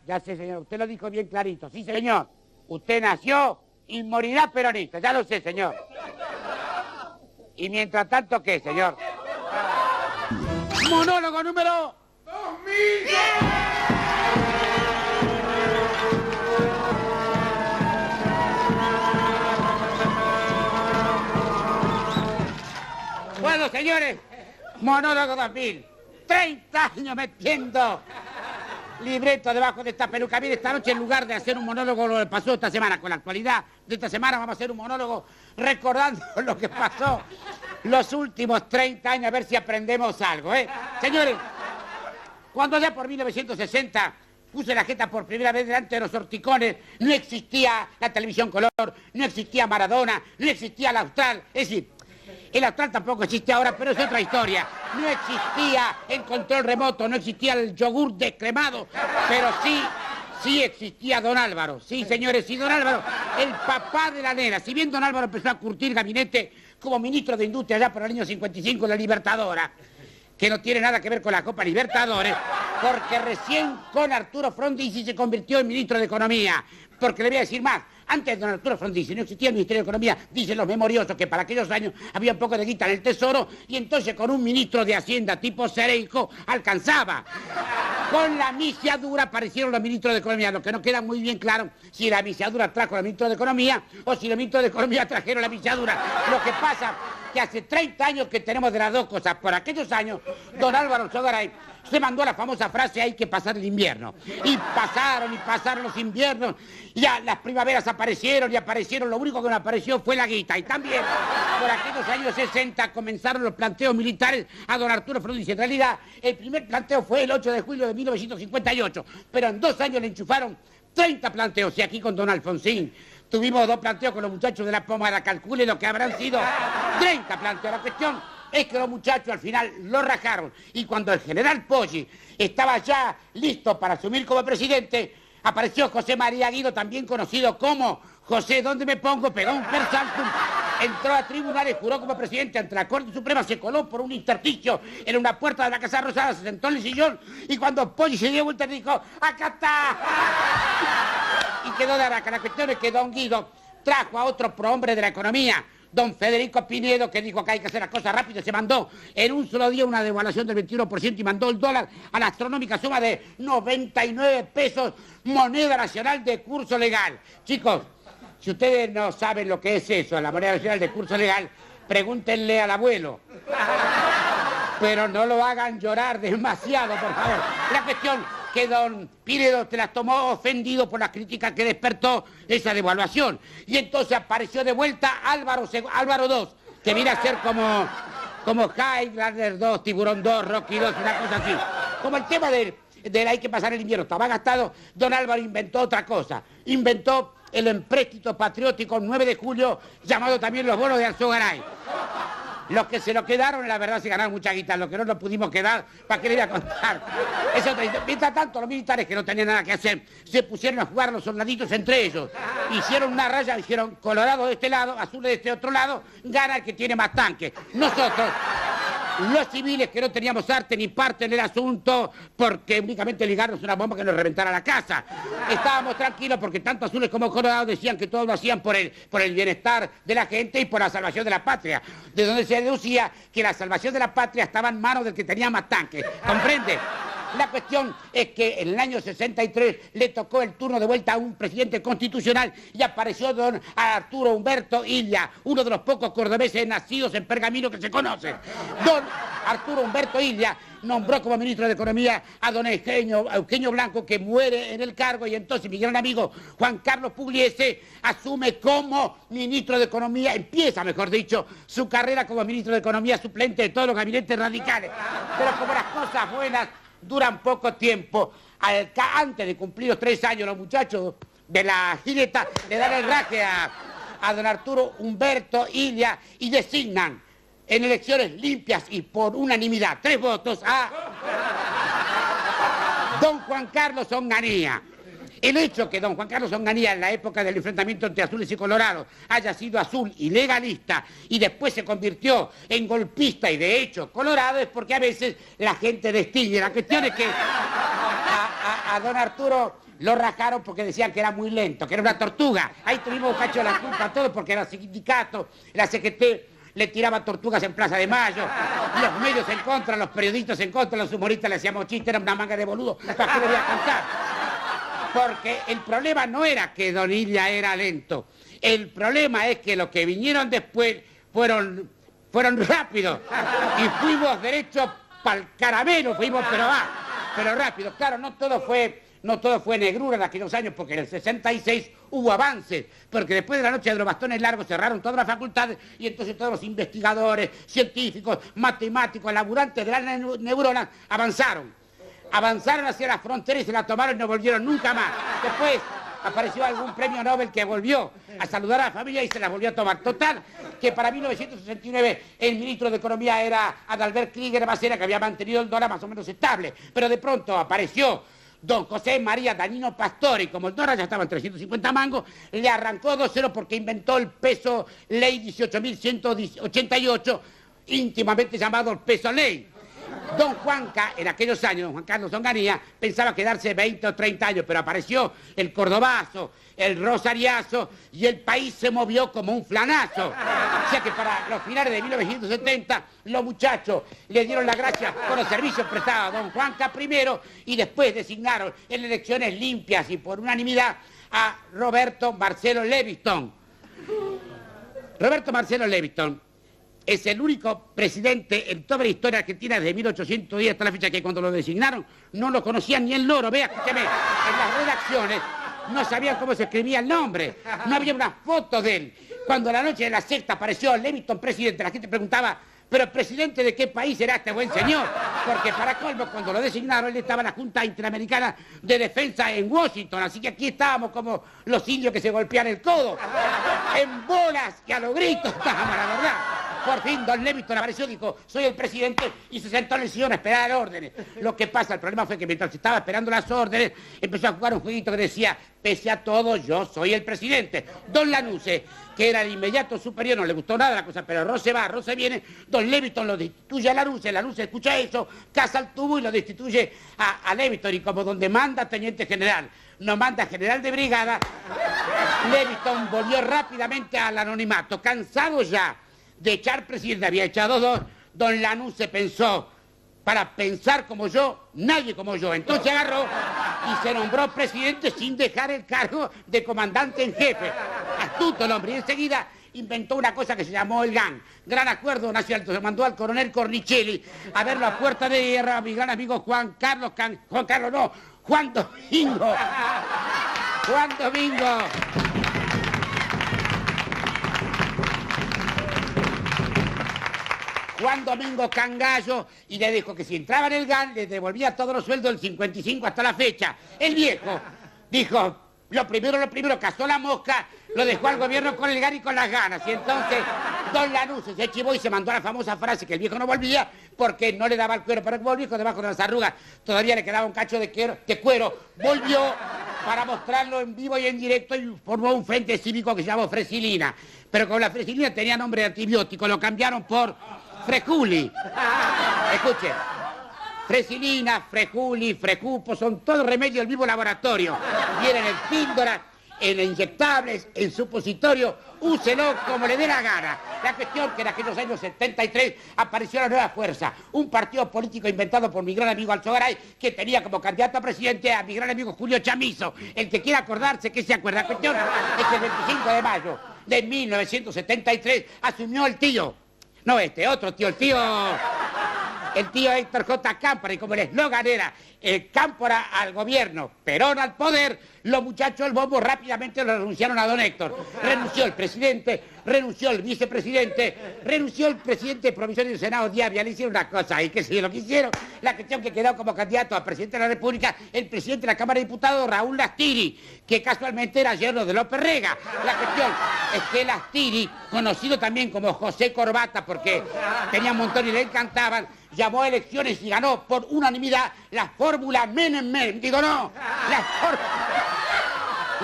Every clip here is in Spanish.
Ya sé, señor. Usted lo dijo bien clarito. Sí, señor. Usted nació y morirá peronista. Ya lo sé, señor. Y mientras tanto, ¿qué, señor? Monólogo número 2000. Bueno, señores, monólogo 2000. 30 años metiendo libreto debajo de esta peluca. Mire, esta noche en lugar de hacer un monólogo lo que pasó esta semana con la actualidad de esta semana, vamos a hacer un monólogo recordando lo que pasó los últimos 30 años, a ver si aprendemos algo, ¿eh? Señores, cuando allá por 1960 puse la jeta por primera vez delante de los horticones, no existía la televisión color, no existía Maradona, no existía el Austral, es decir, el Austral tampoco existe ahora, pero es otra historia. No existía el control remoto, no existía el yogur descremado, pero sí existía don Álvaro. Sí, señores, sí, don Álvaro, el papá de la nena. Si bien don Álvaro empezó a curtir gabinete como ministro de Industria allá por el año 55 de la Libertadora, que no tiene nada que ver con la Copa Libertadores, porque recién con Arturo Frondizi se convirtió en ministro de Economía. Porque le voy a decir más, antes de don Arturo Frondizi no existía el Ministerio de Economía, dicen los memoriosos que para aquellos años había un poco de guita en el Tesoro, y entonces con un ministro de Hacienda tipo Cereijo alcanzaba. Con la misiadura aparecieron los ministros de Economía, lo que no queda muy bien claro si la misiadura trajo al ministro de Economía o si los ministros de Economía trajeron la misiadura. Lo que pasa que hace 30 años que tenemos de las dos cosas. Por aquellos años, don Álvaro Sogaray se mandó la famosa frase hay que pasar el invierno. Y pasaron los inviernos, ya las primaveras aparecieron, lo único que no apareció fue la guita. Y también por aquellos años 60 comenzaron los planteos militares a don Arturo Frondizi. En realidad, el primer planteo fue el 8 de julio de 1958, pero en 2 años le enchufaron 30 planteos. Y aquí con don Alfonsín tuvimos 2 planteos con los muchachos de la Pomada. Calcule lo que habrán sido 30 planteos. La cuestión es que los muchachos al final lo rajaron. Y cuando el general Poggi estaba ya listo para asumir como presidente, apareció José María Guido, también conocido como José, ¿dónde me pongo? Pegó un per saltum, entró a tribunales, juró como presidente ante la Corte Suprema, se coló por un intersticio en una puerta de la Casa Rosada, se sentó en el sillón y cuando Poggi se dio vuelta dijo ¡acá está! Y quedó de araca. La cuestión es que don Guido trajo a otro prohombre de la economía, don Federico Pinedo, que dijo que hay que hacer las cosas rápido, se mandó en un solo día una devaluación del 21% y mandó el dólar a la astronómica suma de 99 pesos, moneda nacional de curso legal. Chicos, si ustedes no saben lo que es eso, la moneda nacional de curso legal, pregúntenle al abuelo. Pero no lo hagan llorar demasiado, por favor. La cuestión que don Pinedo se las tomó ofendido por las críticas que despertó esa devaluación. Y entonces apareció de vuelta Álvaro II, que viene a ser como Highlander 2, Tiburón 2, Rocky 2, una cosa así. Como el tema del hay que pasar el invierno estaba gastado, don Álvaro inventó otra cosa. Inventó el empréstito patriótico 9 de julio, llamado también los bonos de Alzogaray. Los que se lo quedaron, la verdad, se ganaron mucha guita. Los que no nos pudimos quedar, ¿para qué le voy a contar? Mientras tanto, los militares que no tenían nada que hacer, se pusieron a jugar los soldaditos entre ellos. Hicieron una raya, hicieron colorado de este lado, azul de este otro lado, gana el que tiene más tanques. Nosotros, los civiles que no teníamos arte ni parte en el asunto, porque únicamente ligarnos una bomba que nos reventara la casa. Estábamos tranquilos porque tanto azules como colorados decían que todo lo hacían por el bienestar de la gente y por la salvación de la patria. De donde se deducía que la salvación de la patria estaba en manos del que tenía más tanques. ¿Comprende? La cuestión es que en el año 63 le tocó el turno de vuelta a un presidente constitucional y apareció don Arturo Humberto Illa, uno de los pocos cordobeses nacidos en Pergamino que se conocen. Don Arturo Humberto Illa nombró como ministro de Economía a don Eugenio Blanco, que muere en el cargo, y entonces mi gran amigo Juan Carlos Pugliese asume como ministro de Economía, empieza, mejor dicho, su carrera como ministro de Economía suplente de todos los gabinetes radicales. Pero como las cosas buenas duran poco tiempo, antes de cumplir los 3 años, los muchachos de la jineta le dan el raje a don Arturo Humberto Illa y designan en elecciones limpias y por unanimidad, 3 votos, a don Juan Carlos Onganía. El hecho que don Juan Carlos Onganía en la época del enfrentamiento entre azules y colorados haya sido azul y legalista y después se convirtió en golpista y de hecho colorado es porque a veces la gente destiñe. La cuestión es que A don Arturo lo rajaron porque decían que era muy lento, que era una tortuga. Ahí tuvimos un cacho de la culpa a todos porque era el sindicato, la CGT le tiraba tortugas en Plaza de Mayo, los medios en contra, los periodistas en contra, los humoristas le hacíamos chistes, era una manga de boludo. ¿Para qué le voy a contar? Porque el problema no era que Don Ilia era lento, el problema es que los que vinieron después fueron rápidos y fuimos derechos para el caramelo, fuimos pero rápido. Claro, no todo fue negrura en aquellos años, porque en el 66 hubo avances, porque después de la noche de los bastones largos cerraron todas las facultades y entonces todos los investigadores, científicos, matemáticos, laburantes de las neuronas avanzaron hacia las fronteras y se las tomaron y no volvieron nunca más. Después apareció algún premio Nobel que volvió a saludar a la familia y se las volvió a tomar. Total, que para 1969 el ministro de Economía era Adalbert Krieger Bacera, que había mantenido el dólar más o menos estable, pero de pronto apareció don José María Danino Pastore, y como el dólar ya estaba en 350 mangos, le arrancó 2-0 porque inventó el peso ley 18.188, íntimamente llamado el peso ley. Don Juanca, en aquellos años, don Juan Carlos Onganía, pensaba quedarse 20 o 30 años, pero apareció el cordobazo, el rosariazo, y el país se movió como un flanazo. O sea que para los finales de 1970, los muchachos le dieron la gracia por los servicios prestados a don Juanca primero, y después designaron en elecciones limpias y por unanimidad a Roberto Marcelo Levingston. Roberto Marcelo Levingston es el único presidente en toda la historia argentina desde 1810 hasta la fecha que cuando lo designaron no lo conocían ni el loro. Vea, escúcheme, en las redacciones no sabían cómo se escribía el nombre, no había una foto de él. Cuando a la noche de la sexta apareció Levingston presidente, la gente preguntaba, ¿pero presidente de qué país era este buen señor? Porque para colmo, cuando lo designaron, él estaba en la Junta Interamericana de Defensa en Washington, así que aquí estábamos como los indios que se golpean el codo, en bolas y a los gritos estábamos, la verdad. Por fin, don Levingston apareció, dijo, soy el presidente, y se sentó en el sillón a esperar órdenes. Lo que pasa, el problema fue que mientras estaba esperando las órdenes, empezó a jugar un jueguito que decía, pese a todo, yo soy el presidente. Don Lanusse, que era el inmediato superior, no le gustó nada la cosa, pero Rose va, Rose viene, don Levingston lo destituye a Lanusse escucha eso, caza el tubo y lo destituye a Levingston, y como donde manda teniente general, no manda general de brigada, Levingston volvió rápidamente al anonimato, cansado ya de echar presidente, había echado 2, don Lanusse pensó, para pensar como yo, nadie como yo. Entonces agarró y se nombró presidente sin dejar el cargo de comandante en jefe. Astuto el hombre, y enseguida inventó una cosa que se llamó el GAN, Gran Acuerdo Nacional. Entonces mandó al coronel Cornicelli a verlo a puerta de guerra, a mi gran amigo Juan Domingo. Juan Domingo Cangallo, y le dijo que si entraba en el GAN le devolvía todos los sueldos del 55 hasta la fecha. El viejo dijo, lo primero, cazó la mosca, lo dejó al gobierno con el GAN y con las ganas. Y entonces don Lanusse se chivó y se mandó a la famosa frase que el viejo no volvía porque no le daba el cuero para que volviera, debajo de las arrugas todavía le quedaba un cacho de cuero. Volvió para mostrarlo en vivo y en directo y formó un frente cívico que se llamó Fresilina. Pero como la Fresilina tenía nombre de antibiótico, lo cambiaron por Freculi. Escuche, Fresilina, Freculi, Frecupo, son todos remedios del mismo laboratorio. Vienen en píldora, en inyectables, en supositorio, úselo como le dé la gana. La cuestión que en aquellos años 73 apareció la Nueva Fuerza, un partido político inventado por mi gran amigo Alzogaray, que tenía como candidato a presidente a mi gran amigo Julio Chamizo. El que quiera acordarse, que se acuerda. La cuestión es que el 25 de mayo de 1973 asumió el tío. No otro tío, el tío Héctor J. Cámpora, y como el eslogan era Cámpora al gobierno, Perón al poder, los muchachos del bombo rápidamente lo renunciaron a don Héctor. Renunció el presidente, renunció el vicepresidente, renunció el presidente provisorio del Senado Diabia. Le hicieron una cosa ahí, que sí, lo que hicieron. La cuestión que quedó como candidato a presidente de la República, el presidente de la Cámara de Diputados, Raúl Lastiri, que casualmente era yerno de López Rega. La cuestión es que Lastiri, conocido también como José Corbata, porque tenía un montón y le encantaban, llamó a elecciones y ganó por unanimidad la fórmula Menem. Digo, no,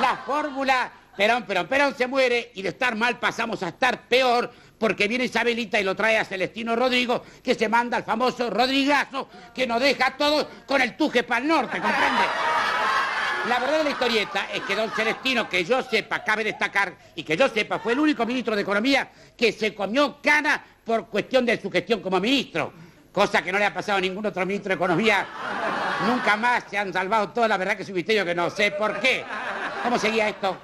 la fórmula Perón se muere, y de estar mal pasamos a estar peor, porque viene Isabelita y lo trae a Celestino Rodrigo, que se manda al famoso Rodrigazo, que nos deja a todos con el tuje para el norte, ¿comprende? La verdad de la historieta es que don Celestino, que yo sepa, cabe destacar, y que yo sepa, fue el único ministro de Economía que se comió cana por cuestión de su gestión como ministro. Cosa que no le ha pasado a ningún otro ministro de Economía. Nunca más se han salvado todos. La verdad que es un misterio que no sé por qué. ¿Cómo seguía esto?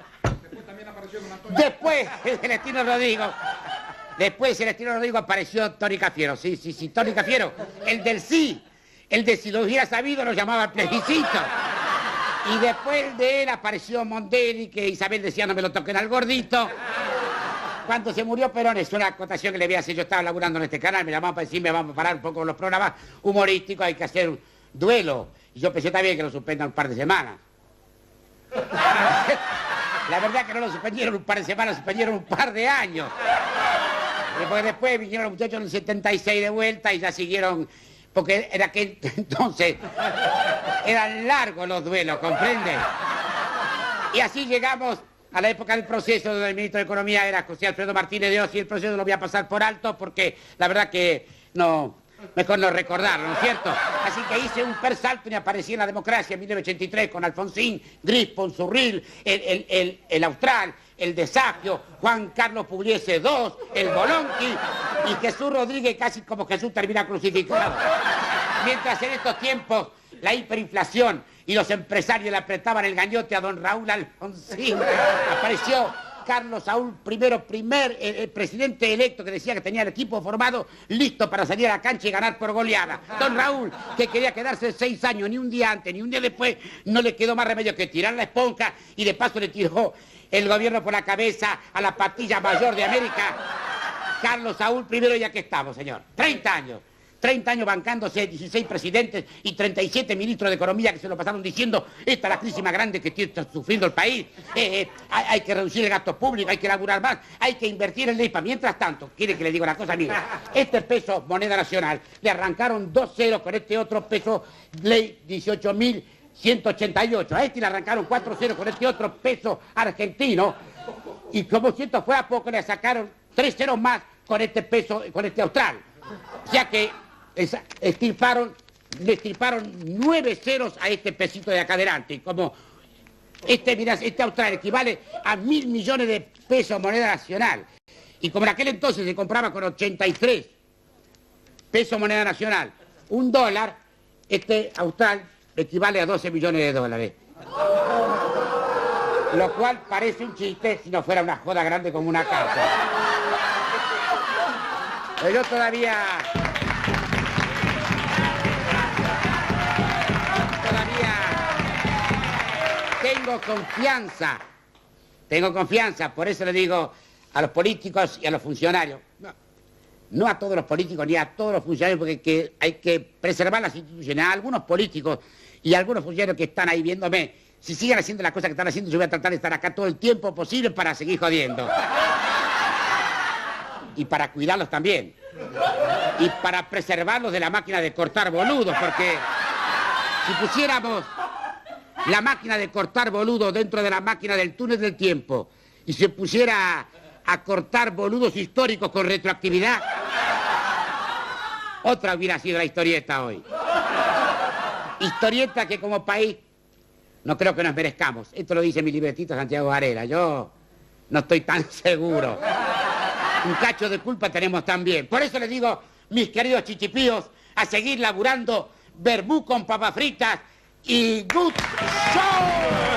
Después de Celestino Rodrigo. Después de Celestino Rodrigo apareció Tony Cafiero. Sí, Tony Cafiero. El del sí. El de si lo hubiera sabido lo llamaba el plebiscito. Y después de él apareció Mondelli, que Isabel decía no me lo toquen al gordito. Cuando se murió Perón, es una acotación que le voy a hacer, yo estaba laburando en este canal, me llamaban para decirme vamos a parar un poco con los programas humorísticos, hay que hacer un duelo. Y yo pensé también que lo suspendan un par de semanas. La verdad que no lo suspendieron un par de semanas, lo suspendieron un par de años. Porque después vinieron los muchachos en el 76 de vuelta y ya siguieron, porque era que entonces eran largos los duelos, ¿comprende? Y así llegamos a la época del proceso, donde el ministro de Economía era José Alfredo Martínez de Oz, y el proceso lo voy a pasar por alto porque la verdad que no, mejor no recordarlo, ¿no es cierto? Así que hice un persalto y me aparecí en La Democracia en 1983 con Alfonsín, Grispo, Zurril, el Austral, el Desafio, Juan Carlos Pugliese II, el Bolonqui y Jesús Rodríguez, casi como Jesús termina crucificado. Mientras en estos tiempos la hiperinflación y los empresarios le apretaban el gañote a don Raúl Alfonsín, apareció Carlos Saúl primer presidente electo, que decía que tenía el equipo formado listo para salir a la cancha y ganar por goleada. Don Raúl, que quería quedarse 6 años, ni un día antes, ni un día después, no le quedó más remedio que tirar la esponja y de paso le tiró el gobierno por la cabeza a la patilla mayor de América. Carlos Saúl primero, ya que estamos, señor. 30 años. 30 años bancándose 16 presidentes y 37 ministros de Economía que se lo pasaron diciendo esta es la crisis más grande que está sufriendo el país, hay que reducir el gasto público, hay que laburar más, hay que invertir en leyes. Mientras tanto, quiere que le diga una cosa, mire, este peso moneda nacional le arrancaron 2 ceros con este otro peso ley 18.188, a este le arrancaron 4 ceros con este otro peso argentino y como si esto fue a poco le sacaron 3 ceros más con este peso, con este austral. O sea que le estirparon 9 ceros a este pesito de acá adelante. Como este austral equivale a 1.000 millones de pesos moneda nacional. Y como en aquel entonces se compraba con 83 pesos moneda nacional, $1, este austral equivale a 12 millones de dólares. Lo cual parece un chiste si no fuera una joda grande como una casa. Pero yo todavía tengo confianza, por eso le digo a los políticos y a los funcionarios, no a todos los políticos ni a todos los funcionarios, porque hay que preservar las instituciones. A algunos políticos y a algunos funcionarios que están ahí viéndome, si siguen haciendo las cosas que están haciendo, yo voy a tratar de estar acá todo el tiempo posible para seguir jodiendo. Y para cuidarlos también. Y para preservarlos de la máquina de cortar boludos, porque si pusiéramos la máquina de cortar boludos dentro de la máquina del túnel del tiempo y se pusiera a cortar boludos históricos con retroactividad, otra hubiera sido la historieta hoy. Historieta que como país no creo que nos merezcamos. Esto lo dice mi libretito Santiago Varela. Yo no estoy tan seguro. Un cacho de culpa tenemos también. Por eso les digo, mis queridos chichipíos, a seguir laburando verbú con papas fritas y good show.